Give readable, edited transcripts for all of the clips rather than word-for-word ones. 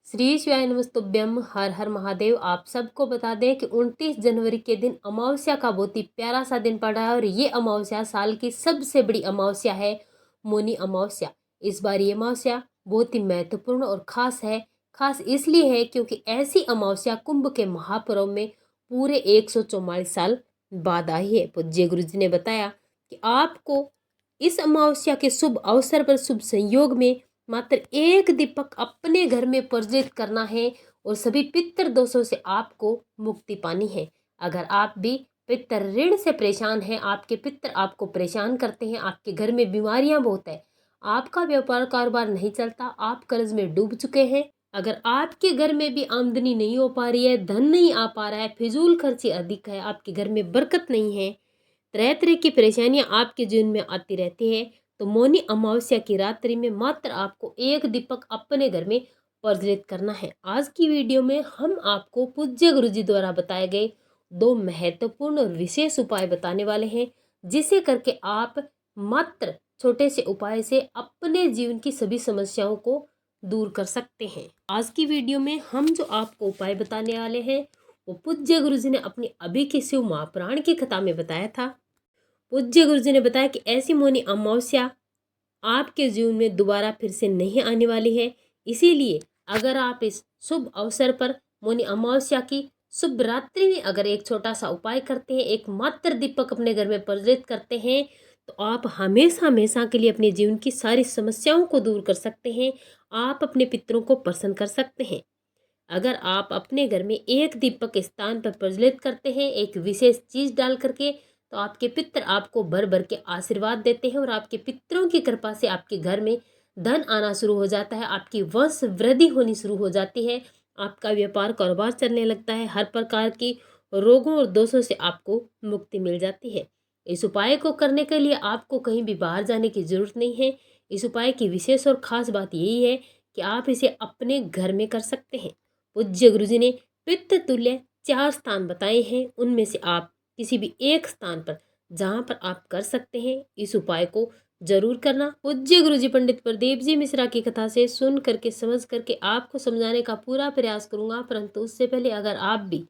श्री शिवाय नमस्तुभ्यम। हर हर महादेव। आप सबको बता दें कि 29 जनवरी के दिन अमावस्या का बहुत ही प्यारा सा दिन पड़ा है और ये अमावस्या साल की सबसे बड़ी अमावस्या है, मौनी अमावस्या। इस बार ये अमावस्या बहुत ही महत्वपूर्ण और खास है। खास इसलिए है क्योंकि ऐसी अमावस्या कुंभ के महापर्व में पूरे 144 साल बाद आई है। पूज्य गुरु जी ने बताया कि आपको इस अमावस्या के शुभ अवसर पर, शुभ संयोग में मात्र एक दीपक अपने घर में प्रज्वलित करना है और सभी पितृ दोषों से आपको मुक्ति पानी है। अगर आप भी पितृ ऋण से परेशान हैं, आपके पितृ आपको परेशान करते हैं, आपके घर में बीमारियां बहुत है, आपका व्यापार कारोबार नहीं चलता, आप कर्ज में डूब चुके हैं, अगर आपके घर में भी आमदनी नहीं हो पा रही है, धन नहीं आ पा रहा है, फिजूल खर्ची अधिक है, आपके घर में बरकत नहीं है, तरह तरह की परेशानियां आपके जीवन में आती रहती है, तो मौनी अमावस्या की रात्रि में मात्र आपको एक दीपक अपने घर में प्रज्वलित करना है। आज की वीडियो में हम आपको पूज्य गुरु जी द्वारा बताए गए दो महत्वपूर्ण और विशेष उपाय बताने वाले हैं, जिसे करके आप मात्र छोटे से उपाय से अपने जीवन की सभी समस्याओं को दूर कर सकते हैं। आज की वीडियो में हम जो आपको उपाय बताने वाले हैं वो पूज्य गुरु जी ने अपनी अभी की शिव महापुराण की कथा में बताया था। पूज्य गुरु जी ने बताया कि ऐसी मौनी अमावस्या आपके जीवन में दोबारा फिर से नहीं आने वाली है। इसीलिए अगर आप इस शुभ अवसर पर मौनी अमावस्या की शुभ रात्रि में अगर एक छोटा सा उपाय करते हैं, एक मात्र दीपक अपने घर में प्रज्वलित करते हैं, तो आप हमेशा हमेशा के लिए अपने जीवन की सारी समस्याओं को दूर कर सकते हैं। आप अपने पितरों को प्रसन्न कर सकते हैं। अगर आप अपने घर में एक दीपक स्थान पर प्रज्वलित करते हैं, एक विशेष चीज डाल करके, तो आपके पितर आपको भर भर के आशीर्वाद देते हैं और आपके पितरों की कृपा से आपके घर में धन आना शुरू हो जाता है, आपकी वंश वृद्धि होनी शुरू हो जाती है, आपका व्यापार कारोबार चलने लगता है, हर प्रकार की रोगों और दोषों से आपको मुक्ति मिल जाती है। इस उपाय को करने के लिए आपको कहीं भी बाहर जाने की जरूरत नहीं है। इस उपाय की विशेष और खास बात यही है कि आप इसे अपने घर में कर सकते हैं। पूज्य गुरु जी ने पितृ तुल्य 4 स्थान बताए हैं, उनमें से आप किसी भी एक स्थान पर जहां पर आप कर सकते हैं इस उपाय को जरूर करना। पूज्य गुरु जी पंडित प्रदीप जी मिश्रा की कथा से सुन करके समझ करके आपको समझाने का पूरा प्रयास करूंगा, परंतु उससे पहले अगर आप भी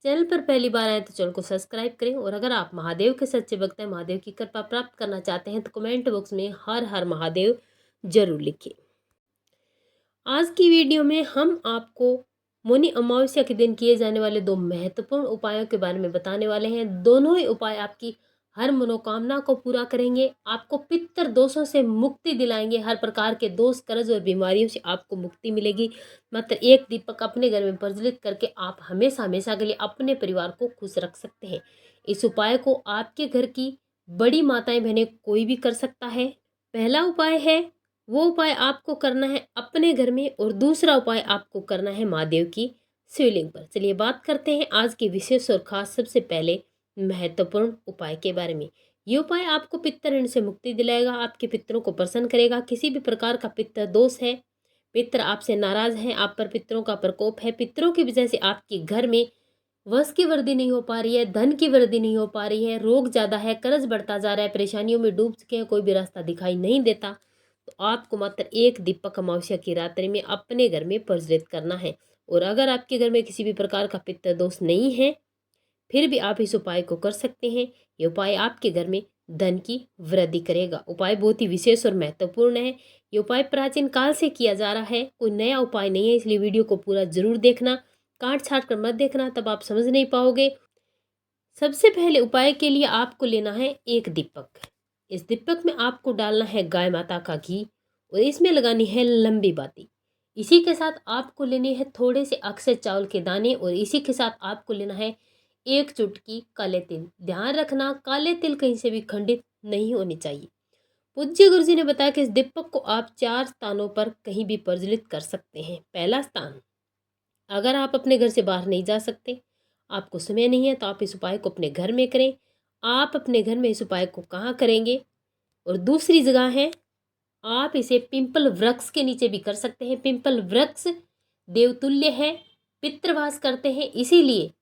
चैनल पर पहली बार आए तो चैनल को सब्सक्राइब करें और अगर आप महादेव के सच्चे भक्त हैं, महादेव की कृपा प्राप्त करना चाहते हैं, तो कमेंट बॉक्स में हर हर महादेव जरूर लिखिए। आज की वीडियो में हम आपको मौनी अमावस्या के दिन किए जाने वाले दो महत्वपूर्ण उपायों के बारे में बताने वाले हैं। दोनों ही उपाय आपकी हर मनोकामना को पूरा करेंगे, आपको पितृ दोषों से मुक्ति दिलाएंगे, हर प्रकार के दोष कर्ज और बीमारियों से आपको मुक्ति मिलेगी। मात्र एक दीपक अपने घर में प्रज्वलित करके आप हमेशा हमेशा के लिए अपने परिवार को खुश रख सकते हैं। इस उपाय को आपके घर की बड़ी माताएं बहनें कोई भी कर सकता है। पहला उपाय है, वो उपाय आपको करना है अपने घर में और दूसरा उपाय आपको करना है महादेव की शिवलिंग पर। चलिए बात करते हैं आज की विशेष और खास सबसे पहले महत्वपूर्ण उपाय के बारे में। ये उपाय आपको पितृ ऋण से मुक्ति दिलाएगा, आपके पितरों को प्रसन्न करेगा। किसी भी प्रकार का पितृ दोष है, पितृ आपसे नाराज हैं, आप पर पितरों का प्रकोप है, पितरों की वजह से आपके घर में वंश की वृद्धि नहीं हो पा रही है, धन की वृद्धि नहीं हो पा रही है, रोग ज्यादा है, कर्ज बढ़ता जा रहा है, परेशानियों में डूब चुके हैं, कोई भी रास्ता दिखाई नहीं देता, तो आपको मात्र एक दीपक अमावस्या की रात्रि में अपने घर में प्रज्वलित करना है। और अगर आपके घर में किसी भी प्रकार का पितृ दोष नहीं है, फिर भी आप इस उपाय को कर सकते हैं। ये उपाय आपके घर में धन की वृद्धि करेगा। उपाय बहुत ही विशेष और महत्वपूर्ण है। ये उपाय प्राचीन काल से किया जा रहा है, कोई नया उपाय नहीं है, इसलिए वीडियो को पूरा जरूर देखना, काट छाट कर मत देखना, तब आप समझ नहीं पाओगे। सबसे पहले उपाय के लिए आपको लेना है एक दीपक। इस दीपक में आपको डालना है गाय माता का घी और इसमें लगानी है लंबी बाती। इसी के साथ आपको लेने हैं थोड़े से अक्षय चावल के दाने और इसी के साथ आपको लेना है एक चुटकी काले तिल। ध्यान रखना, काले तिल कहीं से भी खंडित नहीं होनी चाहिए। पूज्य गुरु जी ने बताया कि इस दीपक को आप 4 स्थानों पर कहीं भी प्रज्वलित कर सकते हैं। पहला स्थान, अगर आप अपने घर से बाहर नहीं जा सकते, आपको समय नहीं है, तो आप इस उपाय को अपने घर में करें। आप अपने घर में इस उपाय को कहाँ करेंगे? और दूसरी जगह है, आप इसे पिंपल वृक्ष के नीचे भी कर सकते हैं। पिंपल वृक्ष देवतुल्य है, पितृवास करते हैं, इसीलिए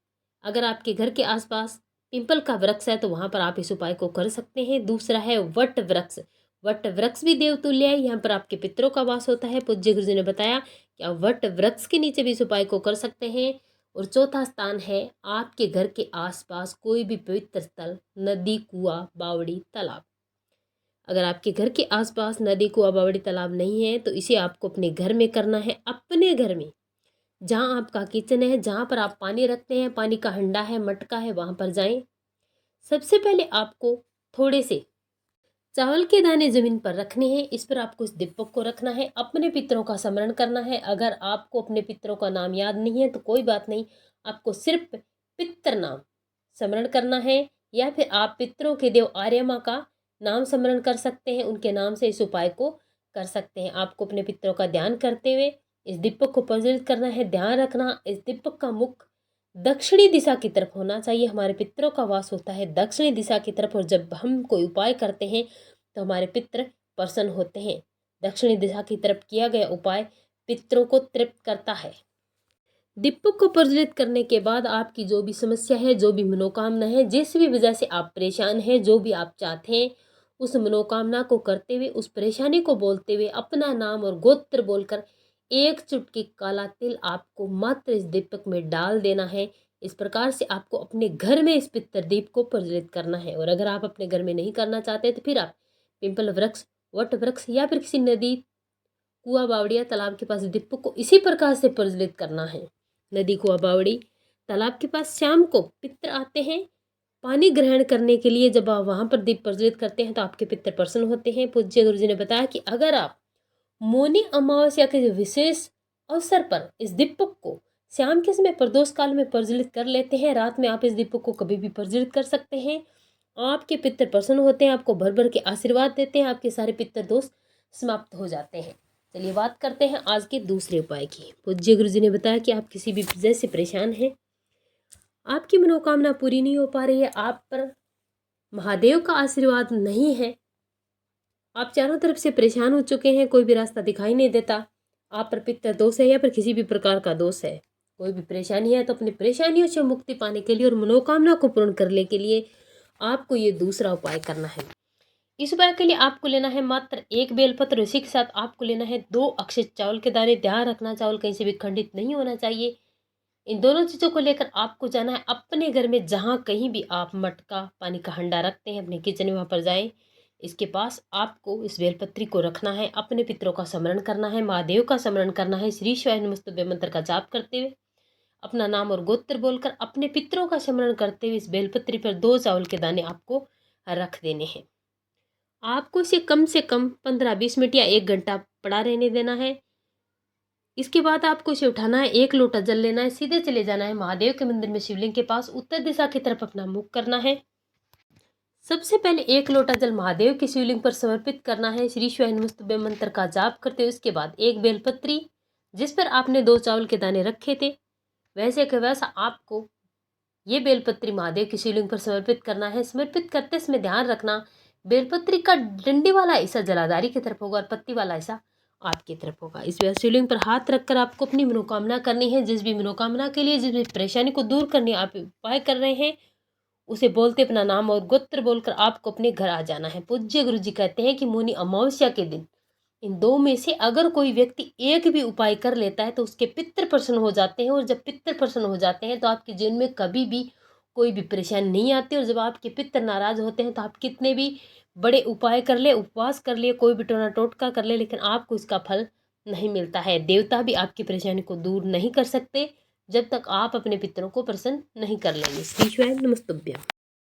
अगर आपके घर के आसपास पिंपल का वृक्ष है तो वहां पर आप इस उपाय को कर सकते हैं। दूसरा है वट वृक्ष। वट वृक्ष भी देवतुल्य है, यहाँ पर आपके पितरों का वास होता है। पूज्य गुरु जी ने बताया कि आप वट वृक्ष के नीचे भी इस उपाय को कर सकते हैं। और चौथा स्थान है आपके घर के आसपास कोई भी पवित्र स्थल, नदी, कुआं, बावड़ी, तालाब। अगर आपके घर के आसपास नदी, कुआं, बावड़ी, तालाब नहीं है तो इसे आपको अपने घर में करना है। अपने घर में जहाँ आपका किचन है, जहाँ पर आप पानी रखते हैं, पानी का हंडा है, मटका है, वहाँ पर जाएं। सबसे पहले आपको थोड़े से चावल के दाने जमीन पर रखने हैं। इस पर आपको इस दीपक को रखना है, अपने पितरों का स्मरण करना है। अगर आपको अपने पितरों का नाम याद नहीं है तो कोई बात नहीं, आपको सिर्फ पितर नाम स्मरण करना है। या फिर आप पितरों के देव आर्यमा का नाम स्मरण कर सकते हैं, उनके नाम से इस उपाय को कर सकते हैं। आपको अपने पितरों का ध्यान करते हुए इस दीपक को प्रज्वलित करना है। ध्यान रखना, इस दीपक का मुख दक्षिणी दिशा की तरफ होना चाहिए। हमारे पितरों का वास होता है दक्षिणी दिशा की तरफ, और जब हम कोई उपाय करते हैं तो हमारे पितर प्रसन्न होते हैं। दक्षिणी दिशा की तरफ किया गया उपाय पितरों को तृप्त करता है। दीपक को प्रज्वलित करने के बाद आपकी जो भी समस्या है, जो भी मनोकामना है, जिस भी वजह से आप परेशान हैं, जो भी आप चाहते हैं, उस मनोकामना को करते हुए, उस परेशानी को बोलते हुए, अपना नाम और गोत्र बोलकर एक चुटकी काला तिल आपको मात्र इस दीपक में डाल देना है। इस प्रकार से आपको अपने घर में इस पितर दीप को प्रज्वलित करना है। और अगर आप अपने घर में नहीं करना चाहते तो फिर आप पिंपल वृक्ष, वट वृक्ष या फिर किसी नदी, कुआं, बावड़ी या तालाब के पास दीपक को इसी प्रकार से प्रज्वलित करना है। नदी, कुआं, बावड़ी, तालाब के पास शाम को पितर आते हैं पानी ग्रहण करने के लिए। जब आप वहां पर दीप प्रज्वलित करते हैं तो आपके पितर प्रसन्न होते हैं। पूज्य गुरु जी ने बताया कि अगर आप मौनी अमावस्या के विशेष अवसर पर इस दीपक को शाम के समय प्रदोष काल में प्रज्वलित कर लेते हैं, रात में आप इस दीपक को कभी भी प्रज्वलित कर सकते हैं। आपके पितर प्रसन्न होते हैं, आपको भर भर के आशीर्वाद देते हैं, आपके सारे पितर दोष समाप्त हो जाते हैं। चलिए बात करते हैं आज के दूसरे उपाय की। पूज्य गुरु जी ने बताया कि आप किसी भी वजह से परेशान हैं, आपकी मनोकामना पूरी नहीं हो पा रही है, आप पर महादेव का आशीर्वाद नहीं है, आप चारों तरफ से परेशान हो चुके हैं, कोई भी रास्ता दिखाई नहीं देता, आप पर पितर दोष है या फिर किसी भी प्रकार का दोष है, कोई भी परेशानी है, तो अपनी परेशानियों से मुक्ति पाने के लिए और मनोकामना को पूर्ण करने के लिए आपको ये दूसरा उपाय करना है। इस उपाय के लिए आपको लेना है मात्र एक बेलपत्र। इसी के साथ आपको लेना है 2 अक्षत चावल के दाने। ध्यान रखना चावल कहीं से भी खंडित नहीं होना चाहिए। इन दोनों चीज़ों को लेकर आपको जाना है अपने घर में, जहाँ कहीं भी आप मटका, पानी का हंडा रखते हैं, अपने किचन में वहाँ पर जाएं। इसके पास आपको इस बेलपत्री को रखना है, अपने पितरों का स्मरण करना है, महादेव का स्मरण करना है। श्री शिवाय नमस्तुभ्यं मंत्र का जाप करते हुए, अपना नाम और गोत्र बोलकर, अपने पितरों का स्मरण करते हुए इस बेलपत्री पर 2 चावल के दाने आपको रख देने हैं। आपको इसे कम से कम 15-20 मिनट या 1 घंटा पड़ा रहने देना है। इसके बाद आपको इसे उठाना है, 1 लोटा जल लेना है, सीधे चले जाना है महादेव के मंदिर में, शिवलिंग के पास उत्तर दिशा की तरफ अपना मुख करना है। सबसे पहले 1 लोटा जल महादेव की शिवलिंग पर समर्पित करना है, श्री शिवाय नमस्तुभ्यं मंत्र का जाप करते हुए। उसके बाद 1 बेलपत्री जिस पर आपने 2 चावल के दाने रखे थे, वैसे के वैसा आपको ये बेलपत्री महादेव की शिवलिंग पर समर्पित करना है। समर्पित करते समय ध्यान रखना, बेलपत्री का डंडी वाला हिस्सा जलाधारी की तरफ होगा और पत्ती वाला हिस्सा आपकी तरफ होगा। इस शिवलिंग पर हाथ रखकर आपको अपनी मनोकामना करनी है। जिस भी मनोकामना के लिए, जिस भी परेशानी को दूर करने आप उपाय कर रहे हैं, उसे बोलते अपना नाम और गोत्र बोलकर आपको अपने घर आ जाना है। पूज्य गुरु जी कहते हैं कि मौनी अमावस्या के दिन इन 2 में से अगर कोई व्यक्ति एक भी उपाय कर लेता है तो उसके पितृ प्रसन्न हो जाते हैं। और जब पितृ प्रसन्न हो जाते हैं तो आपके जीवन में कभी भी कोई भी परेशानी नहीं आती। और जब आपके पितृ नाराज होते हैं तो आप कितने भी बड़े उपाय कर ले, उपवास कर लिए, कोई भी टोना टोटका कर ले, लेकिन आपको इसका फल नहीं मिलता है। देवता भी आपकी परेशानी को दूर नहीं कर सकते जब तक आप अपने पितरों को प्रसन्न नहीं कर लेंगे। श्री शिवाय नमस्तुभ्यं।